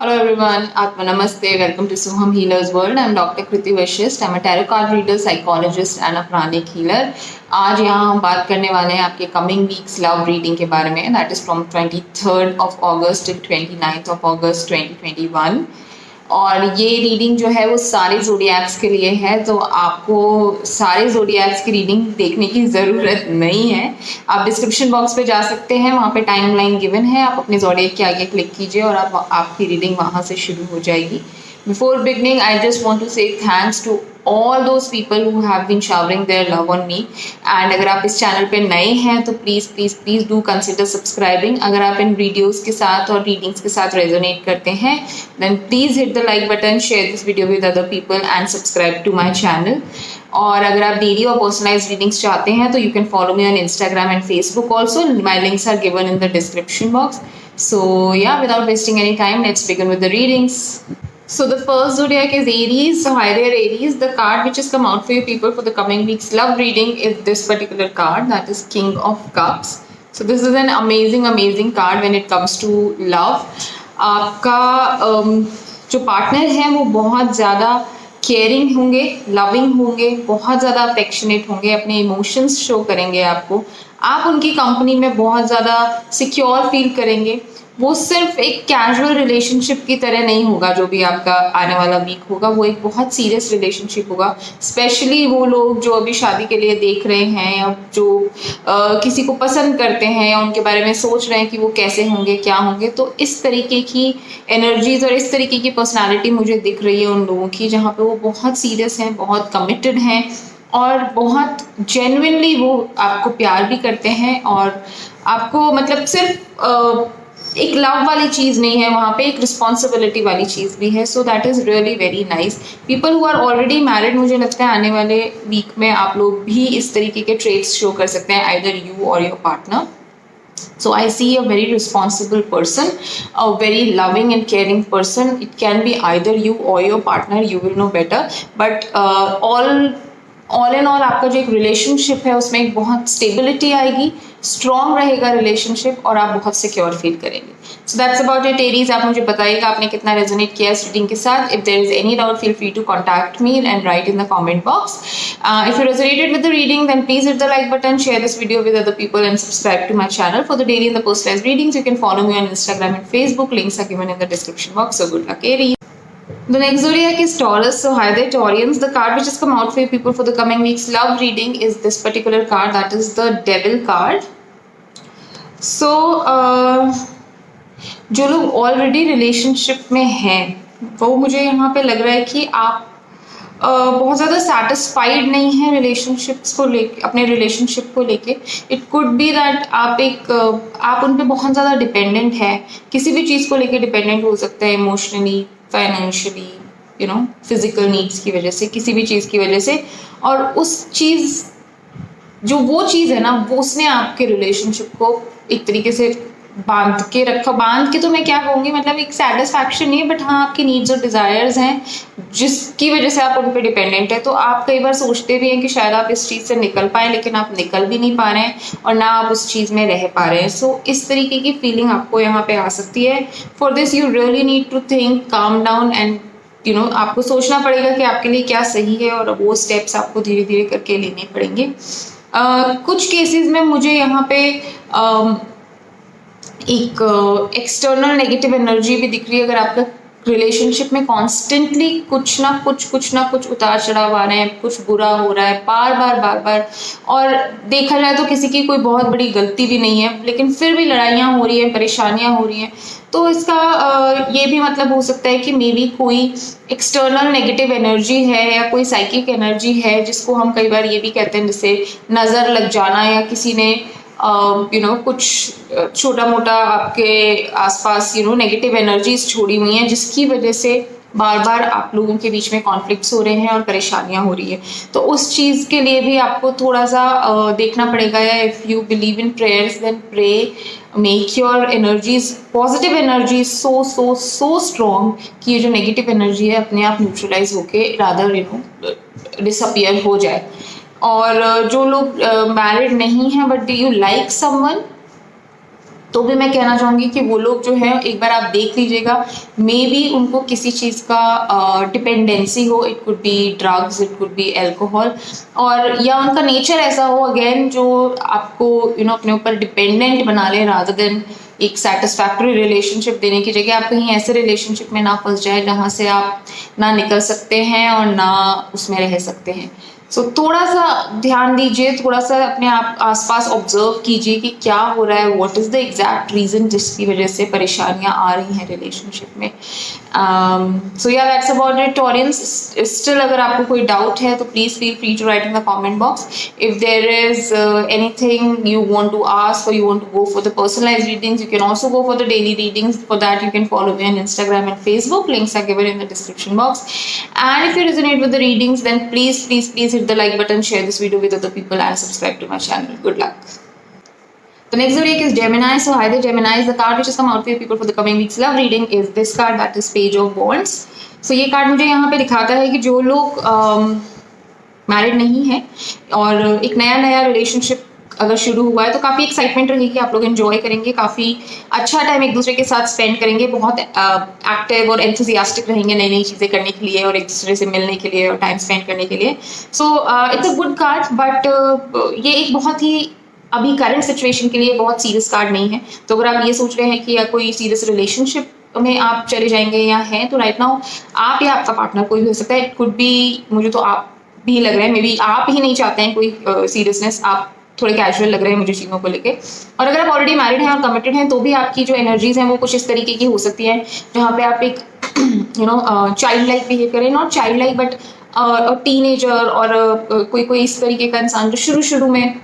Hello everyone, Atma Namaste. Welcome to Suham Healer's World. I'm Dr. Kriti Vashist. I'm a tarot card reader, psychologist and a pranic healer. आज यहाँ हम बात करने वाले हैं आपके कमिंग वीक्स लव रीडिंग के बारे में. That is from 23rd of August till 29th of August 2021. और ये रीडिंग जो है वो सारे ज़ोडिएक्स के लिए है, तो आपको सारे ज़ोडिएक्स की रीडिंग देखने की ज़रूरत नहीं है. आप डिस्क्रिप्शन बॉक्स पे जा सकते हैं, वहाँ पे टाइमलाइन गिवन है. आप अपने ज़ोडिएक के आगे क्लिक कीजिए और आपकी रीडिंग वहाँ से शुरू हो जाएगी. Before beginning, I just want to say thanks to all those people who have been showering their love on me. And अगर आप इस चैनल पे नए हैं तो प्लीज़ do consider subscribing. अगर आप इन वीडियोस के साथ और रीडिंग्स के साथ रेजोनेट करते हैं then please hit the like button, share this video with other people and subscribe to my channel. और अगर आप डेली और पर्सनलाइज रीडिंग्स चाहते हैं तो you can follow me on Instagram and Facebook also. My links are given in the description box. So yeah, without wasting any time, let's begin with the readings. So the first zodiac is Aries. So hi there Aries. The card which has come out for you people for the coming week's love reading is this particular card, that is King of Cups. So this is an amazing card when it comes to love. आपका जो partner है वो बहुत ज़्यादा caring होंगे, loving होंगे, बहुत ज़्यादा अफेक्शनेट होंगे, अपने इमोशंस शो करेंगे आपको. आप उनकी कंपनी में बहुत ज़्यादा सिक्योर फील करेंगे. वो सिर्फ एक कैजुअल रिलेशनशिप की तरह नहीं होगा. जो भी आपका आने वाला वीक होगा वो एक बहुत सीरियस रिलेशनशिप होगा. स्पेशली वो लोग जो अभी शादी के लिए देख रहे हैं या जो किसी को पसंद करते हैं या उनके बारे में सोच रहे हैं कि वो कैसे होंगे, क्या होंगे, तो इस तरीके की एनर्जीज और इस तरीके की पर्सनालिटी मुझे दिख रही है उन लोगों की, जहाँ पे वो बहुत सीरियस हैं, बहुत कमिटेड हैं और बहुत जेन्युइनली वो आपको प्यार भी करते हैं. और आपको मतलब सिर्फ एक लव वाली चीज़ नहीं है, वहाँ पे एक रिस्पॉन्सिबिलिटी वाली चीज़ भी है. So that is really very nice. People who are already married, मुझे लगता है आने वाले वीक में आप लोग भी इस तरीके के ट्रेट्स शो कर सकते हैं, आइदर यू और your partner. So I see a very responsible person, a very loving and caring person. It can be either you or your partner, you will know better. But all in all आपका जो एक relationship है उसमें एक बहुत stability आएगी, strong रहेगा relationship और आप बहुत सिक्योर फील करेंगे. So that's about it Aries. आप मुझे बताइएगा आपने कितना रेजोनेट किया इस रीडिंग के साथ. If there is any doubt feel free to contact me and write in the comment box. If you resonated with the reading then please hit the like button, share this video with other people and subscribe to my channel for the daily and the personalised readings. You can follow me on Instagram and Facebook. Links are given in the description box. So good luck Aries. The next zodiac is Taurus. So hi there Taurians. The card which has come out for you people for the coming week's love reading is this particular card, that is the Devil card. So जो लोग already relationship में हैं वो मुझे यहाँ पे लग रहा है कि आप बहुत ज़्यादा सेटिस्फाइड नहीं हैं रिलेशनशिप्स को लेके, अपने रिलेशनशिप को लेके. इट कुड बी दैट आप उन पे बहुत ज़्यादा डिपेंडेंट है, किसी भी चीज़ को लेके डिपेंडेंट हो सकते हैं, emotionally, financially, you know, physical needs की वजह से, किसी भी चीज़ की वजह से. और उस चीज़ जो वो चीज़ है ना, वो उसने आपके रिलेशनशिप को एक तरीके से बांध के रखा. बांध के तो मैं क्या कहूँगी, मतलब एक सेटिस्फैक्शन नहीं है, बट हाँ आपकी नीड्स और डिज़ायर्स हैं जिसकी वजह से आप उन पर डिपेंडेंट है. तो आप कई बार सोचते भी हैं कि शायद आप इस चीज़ से निकल पाएँ, लेकिन आप निकल भी नहीं पा रहे हैं और ना आप उस चीज़ में रह पा रहे हैं. सो इस तरीके की फीलिंग आपको यहाँ पे आ सकती है. For this you really need to think, calm down and you know, आपको सोचना पड़ेगा कि आपके लिए क्या सही है और वो स्टेप्स आपको धीरे धीरे करके लेने पड़ेंगे. कुछ केसेस में मुझे यहाँ पे एक एक्सटर्नल नेगेटिव एनर्जी भी दिख रही है. अगर आपका रिलेशनशिप में कॉन्स्टेंटली कुछ ना कुछ उतार चढ़ाव आ रहे हैं, कुछ बुरा हो रहा है बार बार, और देखा जाए तो किसी की कोई बहुत बड़ी गलती भी नहीं है, लेकिन फिर भी लड़ाइयाँ हो रही हैं, परेशानियाँ हो रही हैं, तो इसका ये भी मतलब हो सकता है कि मे बी कोई एक्सटर्नल नेगेटिव एनर्जी है या कोई साइकिक एनर्जी है, जिसको हम कई बार ये भी कहते हैं जैसे नज़र लग जाना, या किसी ने यू नो कुछ छोटा मोटा आपके आसपास यू नो नेगेटिव एनर्जीज छोड़ी हुई हैं, जिसकी वजह से बार बार आप लोगों के बीच में कॉन्फ्लिक्ट्स हो रहे हैं और परेशानियां हो रही है. तो उस चीज़ के लिए भी आपको थोड़ा सा देखना पड़ेगा. या if you believe in prayers then pray, make your energies, positive energy so strong कि ये जो नेगेटिव एनर्जी है अपने आप न्यूट्रलाइज होके रादर यू नो डिसअपियर हो जाए. और जो लोग मैरिड नहीं हैं but do you like someone, तो भी मैं कहना चाहूँगी कि वो लोग जो है एक बार आप देख लीजिएगा, मे बी उनको किसी चीज़ का डिपेंडेंसी हो, it could B drugs, it could B alcohol, और या उनका नेचर ऐसा हो अगेन जो आपको अपने ऊपर डिपेंडेंट बना ले, रादर देन एक सेटिस्फैक्टरी रिलेशनशिप देने की जगह आप कहीं ऐसे रिलेशनशिप में ना फंस जाए जहाँ से आप ना निकल सकते हैं और ना उसमें रह सकते हैं। सो थोड़ा सा ध्यान दीजिए, थोड़ा सा अपने आप आसपास ऑब्जर्व कीजिए कि क्या हो रहा है, what is the exact reason जिसकी वजह से परेशानियां आ रही हैं रिलेशनशिप में। सो या that's about it audience. Still अगर आपको कोई डाउट है तो please feel free to write in the comment box. If there is anything you want to ask or you want to go for the personalized readings, you can also go for the daily readings. For that you can follow me on Instagram and Facebook, links are given in the description box. And if you resonate with the readings, then please hit the like button, share this video with other people and subscribe to my channel. Good luck. The next zodiac is Gemini. So hi there Gemini. The card which has come out for you people for the coming week's love reading is this card, that is Page of Wands. So ये card मुझे यहाँ पे दिखाता है कि जो लोग married नहीं है और एक नया रिलेशनशिप अगर शुरू हुआ है तो काफ़ी एक्साइटमेंट रहेगी, आप लोग एंजॉय करेंगे, काफ़ी अच्छा टाइम एक दूसरे के साथ स्पेंड करेंगे, बहुत एक्टिव और एंथुजियास्टिक रहेंगे नई नई चीज़ें करने के लिए और एक दूसरे से मिलने के लिए और टाइम स्पेंड करने के लिए। So it's a good card, but ये एक बहुत ही अभी करंट सिचुएशन के लिए बहुत सीरियस कार्ड नहीं है। तो अगर आप ये सोच रहे हैं कि या कोई सीरियस रिलेशनशिप में आप चले जाएंगे या हैं, तो राइट नाउ आप या आपका पार्टनर कोई भी हो सकता है, इट कुड बी, मुझे तो आप भी लग रहा है, मे बी आप ही नहीं चाहते हैं कोई सीरियसनेस, आप थोड़े कैजुअल लग रहे हैं मुझे चीज़ों को लेके। और अगर आप ऑलरेडी मैरिड हैं और कमिटेड हैं तो भी आपकी जो एनर्जीज हैं वो कुछ इस तरीके की हो सकती हैं जहाँ पे आप एक चाइल्ड लाइक बिहेव करें, not child like but teenager और कोई इस तरीके का इंसान जो शुरू में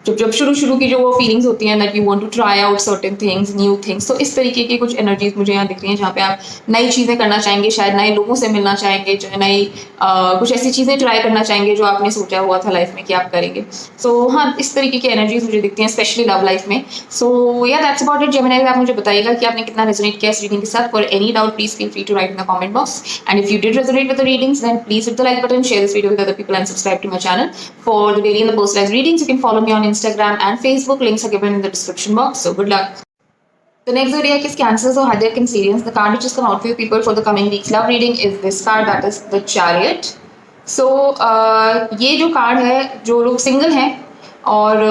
जब शुरू की जो वो फीलिंग्स होती हैं that you want to try out certain things, new things, तो इस तरीके की कुछ एनर्जीज मुझे यहाँ दिख रही हैं जहाँ पे आप नई चीज़ें करना चाहेंगे, शायद नए लोगों से मिलना चाहेंगे, जो नई कुछ ऐसी चीज़ें ट्राई करना चाहेंगे जो आपने सोचा हुआ था लाइफ में कि आप करेंगे। सो हाँ, इस तरीके की एनर्जीज मुझे दिखती हैं स्पेशली लव लाइफ में। सो या दैट्स अबाउट इट जेमिनी। आप मुझे बताइएगा कि आपने कितना रेजोनेट किया इस रीडिंग के साथ। For any doubt please feel free to write in the comment box, and if you did resonate with the readings then please hit the like button, share this video with other people and subscribe to my channel for the daily and the personalised readings. You can follow me on Instagram and Facebook, links are given in the description box. So good luck. The next zodiac is Cancer. So hi there Cancerians. The card which has come out for you people for the coming week's love reading is this card, that is the Chariot. So ये जो card है, जो लोग single हैं और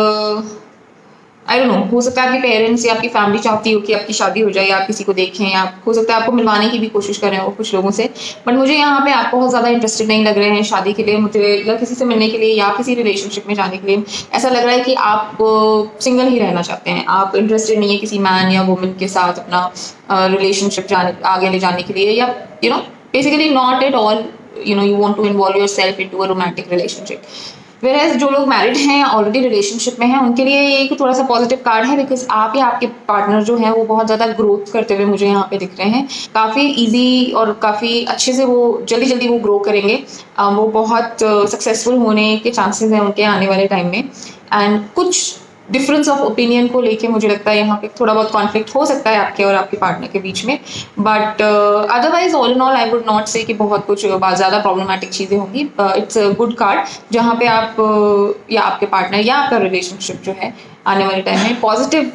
I don't know, हो सकता है आपके पेरेंट्स या आपकी फैमिली चाहती हो कि आपकी शादी हो जाए या आप किसी को देखें, या हो सकता है आपको मिलवाने की भी कोशिश कर रहे हो कुछ लोगों से, बट मुझे यहाँ पे आप बहुत ज़्यादा इंटरेस्टेड नहीं लग रहे हैं शादी के लिए, मुझे या किसी से मिलने के लिए या किसी रिलेशनशिप में जाने के लिए। ऐसा लग रहा है कि आप सिंगल ही रहना चाहते हैं, आप इंटरेस्टेड नहीं है किसी मैन या वुमेन के साथ अपना रिलेशनशिप आगे ले जाने के लिए, या basically not at all you want to involve yourself into a romantic relationship. Whereas जो लोग मैरिड हैं ऑलरेडी रिलेशनशिप में हैं उनके लिए ये एक थोड़ा सा पॉजिटिव कार्ड है, बिकॉज आप या आपके पार्टनर जो है वो बहुत ज़्यादा ग्रोथ करते हुए मुझे यहाँ पे दिख रहे हैं, काफ़ी इजी और काफ़ी अच्छे से वो जल्दी वो ग्रो करेंगे, वो बहुत सक्सेसफुल होने के चांसेस हैं उनके आने वाले टाइम में। एंड कुछ डिफरेंस ऑफ ओपिनियन को लेके मुझे लगता है यहाँ पे थोड़ा बहुत कॉन्फ्लिक्ट हो सकता है आपके और आपके पार्टनर के बीच में, but otherwise all in all I would not से कि बहुत कुछ ज़्यादा प्रॉब्लमेटिक चीज़ें होंगी। इट्स अ गुड कार्ड जहाँ पे आप या आपके पार्टनर या आपका रिलेशनशिप जो है आने वाले टाइम में पॉजिटिव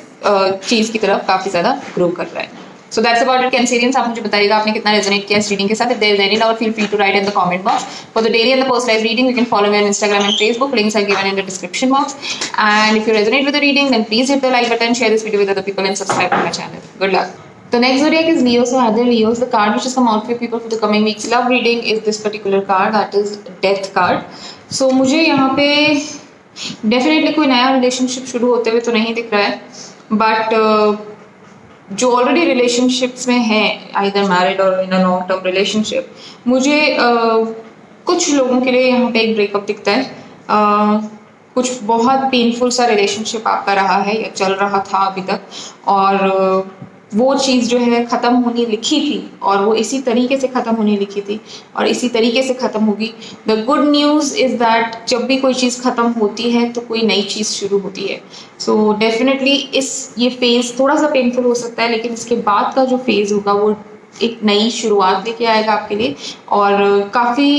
चीज़ की तरफ काफ़ी ज़्यादा ग्रो कर रहा है। So that's about it Cancerians. आप मुझे बताइएगा आपने कितना रेजोनेट किया इस रीडिंग के साथ। If there is any doubt, feel free to write in the comment box. For the daily and the personalized reading, you can follow me on Instagram and Facebook. Links are given in the description box. And if you resonate with the reading, then please hit the like button, share this video with other people, and subscribe to my channel. Good luck. The next zodiac is Leo. So other Leos, the card which has come out for people for the coming week's love reading is this particular card, that is Death card. So मुझे यहाँ पे definitely कोई नया relationship शुरू होते हुए तो नहीं दिख रहा है, but जो ऑलरेडी रिलेशनशिप्स में हैं, आइदर मैरिड और इन अ लॉन्ग टर्म रिलेशनशिप, मुझे कुछ लोगों के लिए यहाँ पे एक ब्रेकअप दिखता है। कुछ बहुत पेनफुल सा रिलेशनशिप आपका रहा है या चल रहा था अभी तक, और वो चीज़ जो है ख़त्म होनी लिखी थी और वो इसी तरीके से ख़त्म होनी लिखी थी और इसी तरीके से ख़त्म होगी। The good news is that जब भी कोई चीज़ ख़त्म होती है तो कोई नई चीज़ शुरू होती है। सो डेफिनेटली ये फेज़ थोड़ा सा पेनफुल हो सकता है, लेकिन इसके बाद का जो फेज़ होगा वो एक नई शुरुआत लेके आएगा आपके लिए और काफ़ी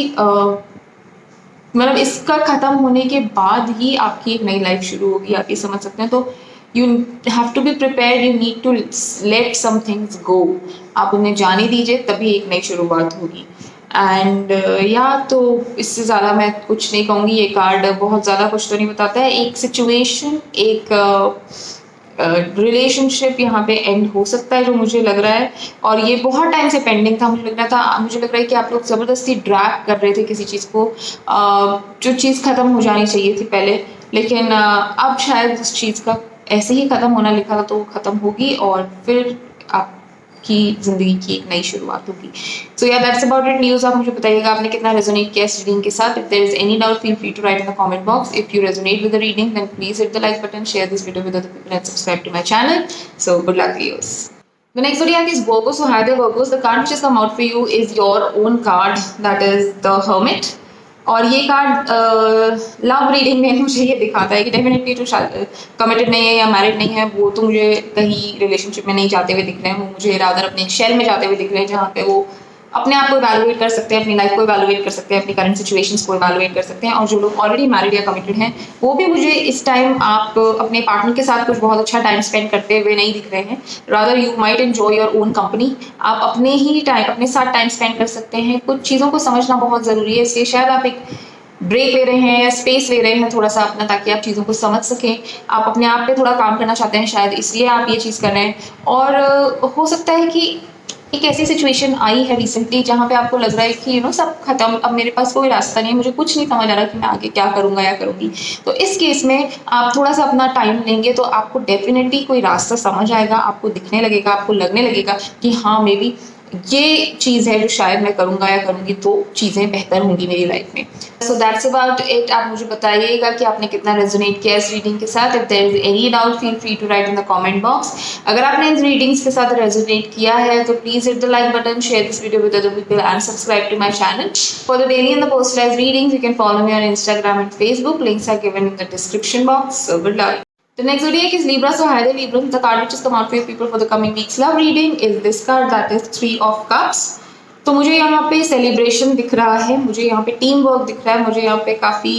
मतलब इसका ख़त्म होने के बाद ही आपकी एक नई लाइफ शुरू होगी, आप ये समझ सकते हैं। तो you have to be prepare, you need to let some things go, आप उन्हें जाने दीजिए, तभी एक नई शुरुआत होगी। एंड या तो इससे ज़्यादा मैं कुछ नहीं कहूँगी, ये कार्ड बहुत ज़्यादा कुछ तो नहीं बताता है। एक सिचुएशन, एक रिलेशनशिप यहाँ पे एंड हो सकता है जो मुझे लग रहा है, और ये बहुत टाइम से पेंडिंग था। मुझे लग रहा है कि आप लोग ज़बरदस्ती ड्रैग कर रहे थे किसी चीज़ को, जो चीज़ ख़त्म हो जानी चाहिए थी पहले, लेकिन अब शायद उस चीज़ का ऐसे ही ख़त्म होना लिखा था तो वो ख़त्म होगी, और फिर आपकी ज़िंदगी की एक नई शुरुआत होगी। सो या दैट्स अबाउट इट न्यूज़। आप मुझे बताइएगा आपने कितना रेजोनेट किया इस रीडिंग के साथ। If there is any doubt feel free to write in the comment box. If you resonate with the reading then please hit the like button, share this video with other people and subscribe to my channel. So good luck viewers. The next zodiac is Virgo. So hi there Virgos, the card which has come out for you is your own card, that is the Hermit. और ये card love reading में मुझे ये दिखाता है कि definitely जो committed नहीं है या मैरिड नहीं है वो तो मुझे कहीं रिलेशनशिप में नहीं जाते हुए दिख रहे हैं, वो मुझे रादर अपने एक शेल में जाते हुए दिख रहे हैं, जहाँ पे वो अपने आप को इवैल्यूएट कर सकते हैं, अपनी लाइफ को इवैल्यूएट कर सकते हैं, अपनी करंट सिचुएशंस को इवैल्यूएट कर सकते हैं। और जो लोग ऑलरेडी मैरिड या कमिटेड हैं वो भी मुझे इस टाइम आप अपने पार्टनर के साथ कुछ बहुत अच्छा टाइम स्पेंड करते हुए नहीं दिख रहे हैं, rather you might enjoy your own company. आप अपने साथ टाइम स्पेंड कर सकते हैं। कुछ चीज़ों को समझना बहुत ज़रूरी है, इसलिए शायद आप एक ब्रेक ले रहे हैं या स्पेस ले रहे हैं थोड़ा सा अपना, ताकि आप चीज़ों को समझ सकें। आप अपने आप पे थोड़ा काम करना चाहते हैं, शायद इसलिए आप ये चीज़ कर रहे हैं। और हो सकता है कि एक ऐसी सिचुएशन आई है रिसेंटली जहाँ पे आपको लग रहा है कि सब खत्म, अब मेरे पास कोई रास्ता नहीं है, मुझे कुछ नहीं समझ आ रहा कि मैं आगे क्या करूँगा या करूँगी। तो इस केस में आप थोड़ा सा अपना टाइम लेंगे तो आपको डेफिनेटली कोई रास्ता समझ आएगा, आपको दिखने लगेगा, आपको लगने लगेगा कि हाँ मे बी ये चीज़ है जो शायद मैं करूँगा या करूँगी तो चीज़ें बेहतर होंगी मेरी लाइफ में। So that's about it. आप मुझे बताइएगा कि आपने कितना रेजोनेट किया इस रीडिंग के साथ। If there is any doubt feel free to write in the comment box. अगर आपने इन रीडिंग्स के साथ रेजोनेट किया है तो please hit the like button, share this video with other people and subscribe to my channel for the daily and the personalised readings. You can follow me on Instagram and Facebook. Links are given in the description box. So good luck. The next zodiac is Libra. So hi there Libra. The card which has come out for you people for the coming week's love reading is this card, that is Three of Cups. तो मुझे यहाँ पे celebration दिख रहा है, मुझे यहाँ पे टीम वर्क दिख रहा है, मुझे यहाँ पे काफ़ी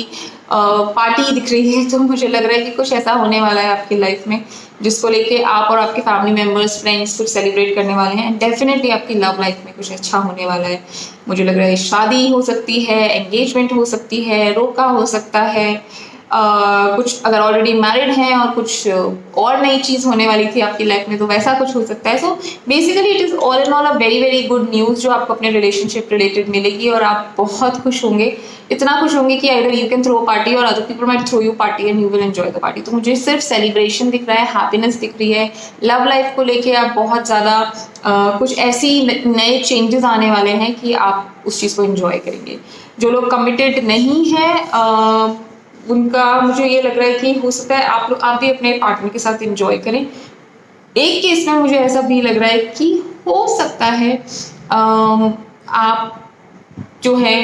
पार्टी दिख रही है। तो मुझे लग रहा है कि कुछ ऐसा होने वाला है आपकी लाइफ में जिसको लेके आप और आपके फैमिली मेम्बर्स, फ्रेंड्स कुछ सेलिब्रेट करने वाले हैं। एंड डेफिनेटली आपकी लव लाइफ में कुछ अच्छा होने वाला है। मुझे लग रहा है शादी हो सकती है, एंगेजमेंट हो सकती है, रोका हो सकता है, कुछ अगर ऑलरेडी मैरिड हैं और कुछ और नई चीज़ होने वाली थी आपकी लाइफ में तो वैसा कुछ हो सकता है। So basically it is all in all a very very good news जो आपको अपने रिलेशनशिप रिलेटेड मिलेगी, और आप बहुत खुश होंगे, इतना खुश होंगे कि either you can throw party or other people might throw you party and you will enjoy the party. तो मुझे सिर्फ सेलिब्रेशन दिख रहा है, हैप्पीनेस दिख रही है। लव लाइफ को लेके आप बहुत ज़्यादा कुछ ऐसी नए चेंजेस आने वाले हैं कि आप उस चीज़ को एंजॉय करेंगे। जो लोग कमिटेड नहीं हैं उनका मुझे ये लग रहा है कि हो सकता है आप भी अपने पार्टनर के साथ एंजॉय करें। एक केस में मुझे ऐसा भी लग रहा है कि हो सकता है आप जो है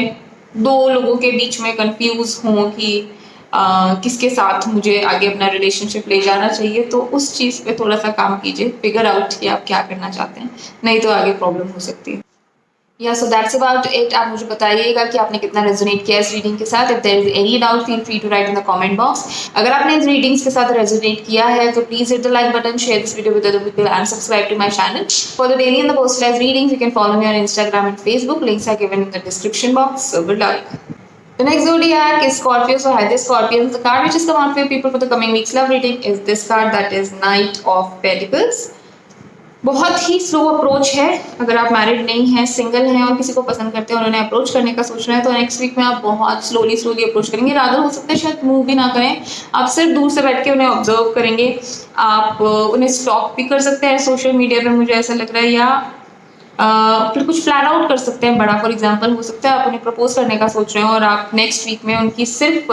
दो लोगों के बीच में कंफ्यूज हों कि किसके साथ मुझे आगे अपना रिलेशनशिप ले जाना चाहिए। तो उस चीज़ पे थोड़ा सा काम कीजिए, फिगर आउट कि आप क्या करना चाहते हैं, नहीं तो आगे प्रॉब्लम हो सकती है। या सो दैट्स अबाउट इट। आप मुझे बताइएगा कि आपने कितना रेजोनेट किया इस रीडिंग के साथ। If there is any doubt feel free to write in the comment box. अगर आपने इन रीडिंग्स के साथ रेजोनेट किया है तो please hit the like button, share this video with other people and subscribe to my channel for the daily and the personalised readings. You can follow me on Instagram and Facebook. Links are given in the description box. So good luck. The next zodiac is Scorpio. So hi there Scorpions. The card which has come out for you people for the coming week's love reading is this card, that is Knight of Pentacles. बहुत ही slow approach है। अगर आप married नहीं हैं, single हैं और किसी को पसंद करते हैं और उन्हें अप्रोच करने का सोच रहे हैं तो नेक्स्ट वीक में आप बहुत स्लोली अप्रोच करेंगे। रादर हो सकता है शायद मूव भी ना करें, आप सिर्फ दूर से बैठ के उन्हें ऑब्जर्व करेंगे। आप उन्हें स्टॉक भी कर सकते हैं सोशल मीडिया पे, मुझे ऐसा लग रहा है, या फिर कुछ प्लान आउट कर सकते हैं बड़ा। फॉर एग्जाम्पल हो सकता है आप उन्हें प्रपोज करने का सोच रहे हैं और आप नेक्स्ट वीक में उनकी सिर्फ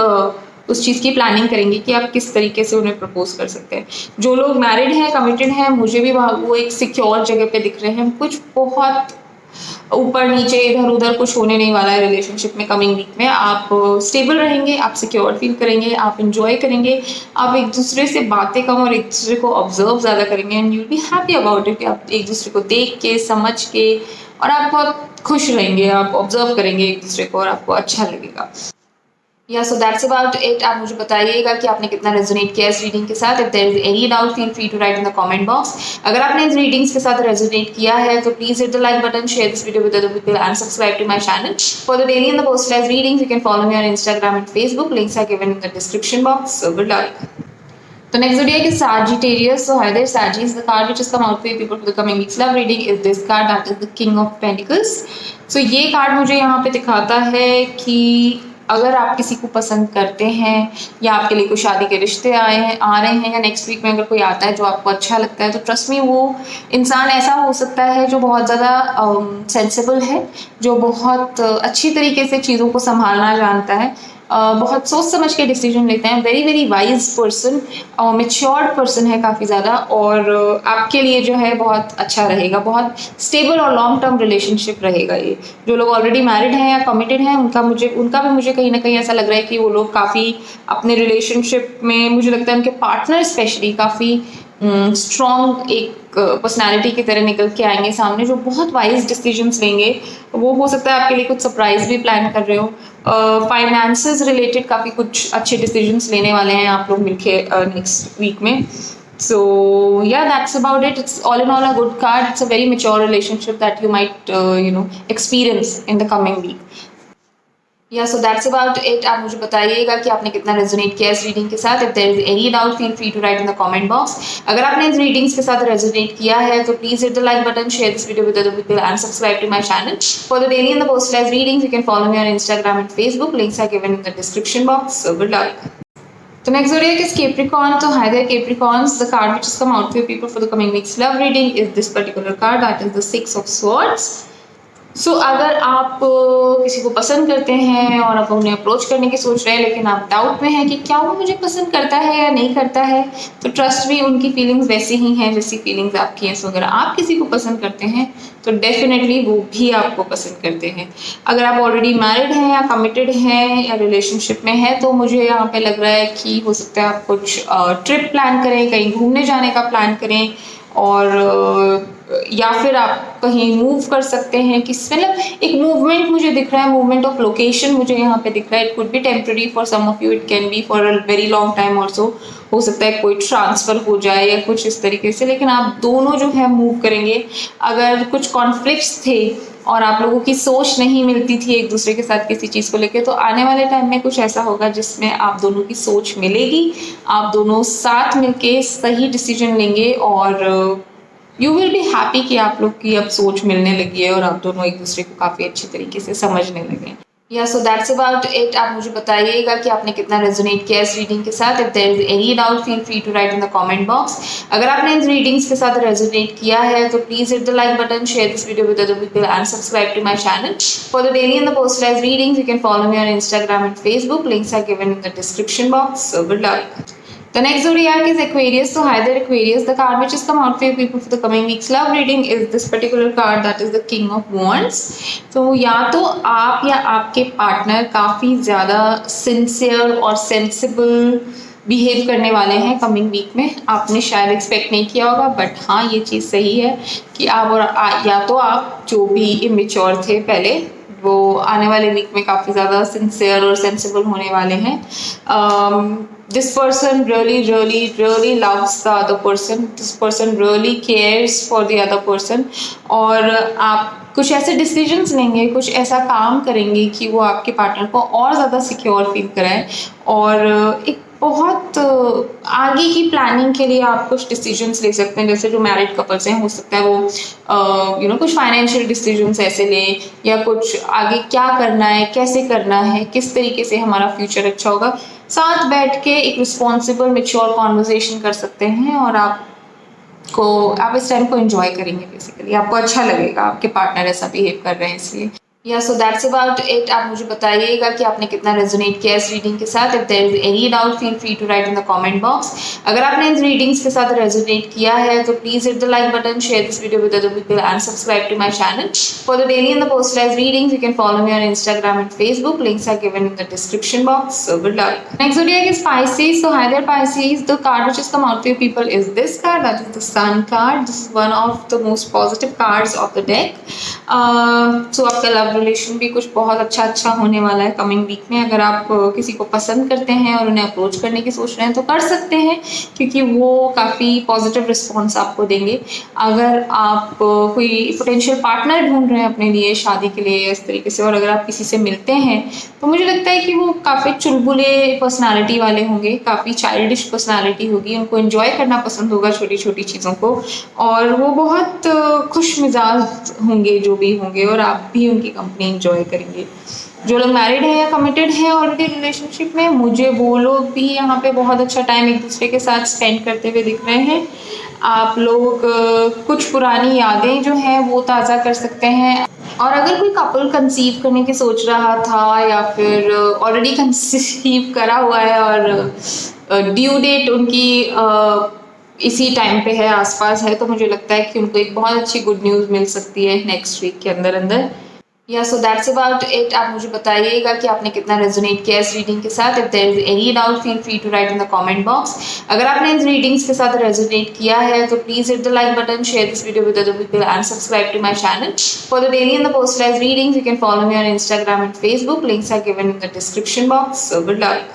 उस चीज़ की प्लानिंग करेंगे कि आप किस तरीके से उन्हें प्रपोज कर सकते हैं। जो लोग मैरिड हैं, कमिटेड हैं, मुझे भी वो एक सिक्योर जगह पे दिख रहे हैं। कुछ बहुत ऊपर नीचे इधर उधर कुछ होने नहीं वाला है रिलेशनशिप में। कमिंग वीक में आप स्टेबल रहेंगे, आप सिक्योर फील करेंगे, आप इंजॉय करेंगे, आप एक दूसरे से बातें कम और एक दूसरे को ऑब्जर्व ज़्यादा करेंगे and you will be happy about it. आप एक दूसरे को देख के, समझ के, और आप बहुत खुश रहेंगे। आप ऑब्जर्व करेंगे एक दूसरे को और आपको अच्छा लगेगा। या सो दैट्स अबाउट इट। आप मुझे बताइएगा कि आपने कितना रेजोनेट किया इस रीडिंग के साथ। If there is any doubt feel free to write in the comment box. अगर आपने इस रीडिंग्स के साथ रेजोनेट किया है तो please hit the like button, share this video with other people and subscribe to my channel for the daily and the personalised readings. You can follow me on Instagram and Facebook. Links are given in the description box. So good luck. The next zodiac is Sagittarius. So hi there, Sagittarius. The card which has come out for you people for the coming week's love reading is this card, that is the King of Pentacles. So ये card मुझे यहाँ पे दिखाता है कि अगर आप किसी को पसंद करते हैं या आपके लिए कोई शादी के रिश्ते आ रहे हैं या नेक्स्ट वीक में अगर कोई आता है जो आपको अच्छा लगता है, तो ट्रस्ट मी वो इंसान ऐसा हो सकता है जो बहुत ज़्यादा सेंसिबल है, जो बहुत अच्छी तरीके से चीज़ों को संभालना जानता है, बहुत सोच समझ के डिसीजन लेते हैं, very very wise person, matured person है काफ़ी ज़्यादा, और आपके लिए जो है बहुत अच्छा रहेगा, बहुत स्टेबल और लॉन्ग टर्म रिलेशनशिप रहेगा। ये जो लोग ऑलरेडी मैरिड हैं या कमिटेड हैं उनका भी मुझे कहीं ना कहीं ऐसा लग रहा है कि वो लोग काफ़ी अपने रिलेशनशिप में, मुझे लगता है उनके पार्टनर स्पेशली काफ़ी स्ट्रॉन्ग एक पर्सनालिटी की तरह निकल के आएंगे सामने, जो बहुत वाइज डिसीजंस लेंगे। वो हो सकता है आपके लिए कुछ सरप्राइज भी प्लान कर रहे हो। फाइनेंसेस रिलेटेड काफ़ी कुछ अच्छे डिसीजंस लेने वाले हैं आप लोग मिलके नेक्स्ट वीक में। So yeah, that's about it. It's all in all a good card. It's a very mature relationship that you might experience in the coming week. या सो दैट्स अबाउट इट। आप मुझे बताइएगा कि आपने कितना resonate किया इस रीडिंग के साथ। If there is any doubt feel free to write in the comment box. अगर आपने इस रीडिंग्स के साथ रेजोनेट किया है तो please hit the like button, share this video with other people and subscribe to my channel for the daily and the personalised readings. You can follow me on Instagram and Facebook. Links are given in the description box. So good luck. The next zodiac is Capricorn. So hi there, Capricorns. The card which has come out for you people for the coming week's love reading is this particular card, that is the Six of Swords. अगर आप किसी को पसंद करते हैं और आप उन्हें अप्रोच करने की सोच रहे हैं, लेकिन आप डाउट में हैं कि क्या वो मुझे पसंद करता है या नहीं करता है, तो ट्रस्ट मी उनकी फीलिंग्स वैसी ही हैं जैसी फीलिंग्स आपकी हैं। अगर आप किसी को पसंद करते हैं तो डेफिनेटली वो भी आपको पसंद करते हैं। अगर आप ऑलरेडी मैरिड हैं या कमिटेड हैं या रिलेशनशिप में हैं, तो मुझे यहाँ पे लग रहा है कि हो सकता है आप कुछ ट्रिप प्लान करें, कहीं घूमने जाने का प्लान करें, और या फिर आप कहीं मूव कर सकते हैं। कि मतलब एक मूवमेंट मुझे दिख रहा है, मूवमेंट ऑफ लोकेशन मुझे यहाँ पे दिख रहा है। It could be temporary for some of you, it can be for a very long time also. हो सकता है कोई ट्रांसफ़र हो जाए या कुछ इस तरीके से, लेकिन आप दोनों जो है मूव करेंगे। अगर कुछ कॉन्फ्लिक्ट्स थे और आप लोगों की सोच नहीं मिलती थी एक दूसरे के साथ किसी चीज़ को लेकर, तो आने वाले टाइम में कुछ ऐसा होगा जिसमें आप दोनों की सोच मिलेगी, आप दोनों साथ मिलके सही डिसीजन लेंगे और यू विल बी हैप्पी कि आप लोग की अब सोच मिलने लगी है और आप दोनों एक दूसरे को काफ़ी अच्छी तरीके से समझने लगे। या सो दैट्स अबाउट इट। आप मुझे बताइएगा कि आपने कितना रेजोनेट किया इस रीडिंग के साथ। If there is any doubt feel free to write in the comment box. अगर आपने इन रीडिंग्स के साथ रेजोनेट किया है तो please hit the like button, share this video with other people and subscribe to my channel for the daily and the personalised readings. You can follow me on Instagram and Facebook. Links are given in the description box. So good luck. The next zodiac is Aquarius. So hi there, Aquarius. The card which has come out for you people for the coming week's love reading is this particular card, that is the King of Wands. तो या तो आप या आपके partner काफ़ी ज़्यादा sincere और sensible behave करने वाले हैं कमिंग वीक में। आपने शायद एक्सपेक्ट नहीं किया होगा, बट हाँ ये चीज़ सही है कि आप और या तो आप जो भी इमेच्योर थे पहले, वो आने वाले वीक में काफ़ी ज़्यादा सिंसियर और सेंसिबल होने वाले हैं। This person really loves the other person. This person really cares for the other person. और आप कुछ ऐसे डिसीजंस लेंगे, कुछ ऐसा काम करेंगे कि वो आपके पार्टनर को और ज़्यादा सिक्योर फील कराए, और एक बहुत आगे की प्लानिंग के लिए आप कुछ डिसीजंस ले सकते हैं। जैसे जो मैरिड कपल्स हैं, हो सकता है वो कुछ फाइनेंशियल डिसीजंस ऐसे लें, या कुछ आगे क्या करना है, कैसे करना है, किस तरीके से हमारा फ्यूचर अच्छा होगा, साथ बैठ के एक रिस्पॉन्सिबल मैच्योर कॉन्वर्सेशन कर सकते हैं, और आप इस टाइम को एंजॉय करेंगे। बेसिकली आपको अच्छा लगेगा, आपके पार्टनर ऐसा बिहेव कर रहे हैं इसलिए। या सो दैट्स अबाउट इट। आप मुझे बताइएगा कि आपने कितना रेजोनेट किया इस रीडिंग के साथ। If there is any doubt feel free to write in the comment box. अगर आपने इन रीडिंग्स के साथ रेजोनेट किया है तो please hit the like button, share this video with other people and subscribe to my channel for the daily and the personalised readings. You can follow me on Instagram and Facebook. Links are given in the description box. So good luck. Next zodiac is Pisces. So hi there, Pisces. The card which has come out for you people is this card, that is the Sun card. This is one of the most positive cards of the deck. So आपका love love relation भी कुछ बहुत अच्छा होने वाला है coming week में। अगर आप किसी को पसंद करते हैं और उन्हें अप्रोच करने की सोच रहे हैं तो कर सकते हैं, क्योंकि वो काफ़ी पॉजिटिव रिस्पॉन्स आपको देंगे। अगर आप कोई पोटेंशियल पार्टनर ढूंढ रहे हैं अपने लिए शादी के लिए इस तरीके से, और अगर आप किसी से मिलते हैं तो मुझे लगता है कि वो काफ़ी चुलबुले पर्सनालिटी वाले होंगे, काफ़ी चाइल्डिश पर्सनालिटी होगी, उनको एंजॉय करना पसंद होगा छोटी छोटी चीज़ों को, और वो बहुत खुश मिजाज होंगे जो भी होंगे, और आप भी उनकी कंपनी एंजॉय करेंगे। जो लोग मैरिड हैं या कमिटेड हैं ऑलरेडी रिलेशनशिप में, मुझे वो लोग भी यहाँ पे बहुत अच्छा टाइम एक दूसरे के साथ स्पेंड करते हुए दिख रहे हैं। आप लोग कुछ पुरानी यादें जो हैं वो ताज़ा कर सकते हैं। और अगर कोई कपल कंसीव करने की सोच रहा था या फिर ऑलरेडी कंसीव करा हुआ है और ड्यू डेट उनकी इसी टाइम पे है, आसपास है, तो मुझे लगता है कि उनको एक बहुत अच्छी गुड न्यूज़ मिल सकती है नेक्स्ट वीक के अंदर अंदर। या सो दैट्स अबाउट इट। आप मुझे बताइएगा कि आपने कितना रेजोनेट किया इस रीडिंग के साथ। If there is any doubt feel free to write in the comment box. अगर आपने इन रीडिंग्स के साथ रेजोनेट किया है तो please hit the like button, share this video with other people and subscribe to my channel for the daily and the personalised readings. You can follow me on Instagram and Facebook. Links are given in the description box. So good luck.